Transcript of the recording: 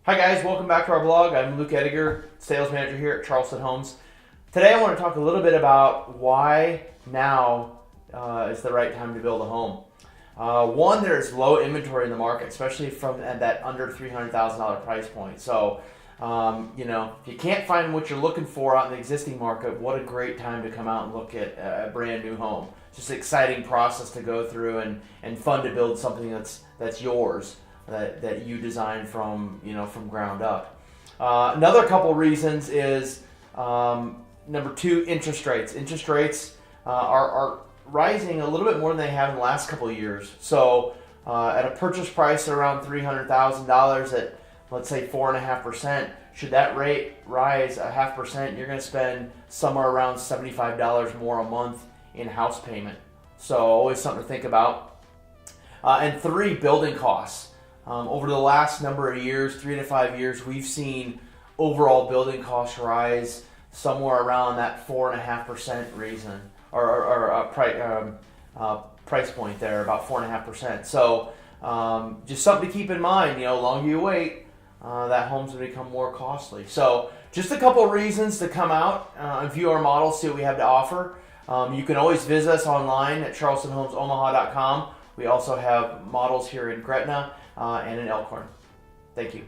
Hi guys, welcome back to our blog. I'm Luke Ediger, sales manager here at Charleston Homes. Today I want to talk a little bit about why now is the right time to build a home. One, there's low inventory in the market, especially from that under $300,000 price point. So, if you can't find what you're looking for out in the existing market, what a great time to come out and look at a brand new home. It's just an exciting process to go through and fun to build something that's yours. That you design from ground up. Another couple reasons is number two, interest rates. Interest rates are rising a little bit more than they have in the last couple of years. So at a purchase price around $300,000 at let's say 4.5%, should that rate rise 0.5%, you're going to spend somewhere around $75 more a month in house payment. So always something to think about. And three, building costs. Over the last number of years, 3 to 5 years, we've seen overall building costs rise somewhere around that 4.5% reason or price point there, about 4.5%. So just something to keep in mind. The longer you wait, that home's going to become more costly. So just a couple of reasons to come out and view our models, see what we have to offer. You can always visit us online at charlestonhomesomaha.com. We also have models here in Gretna and in Elkhorn. Thank you.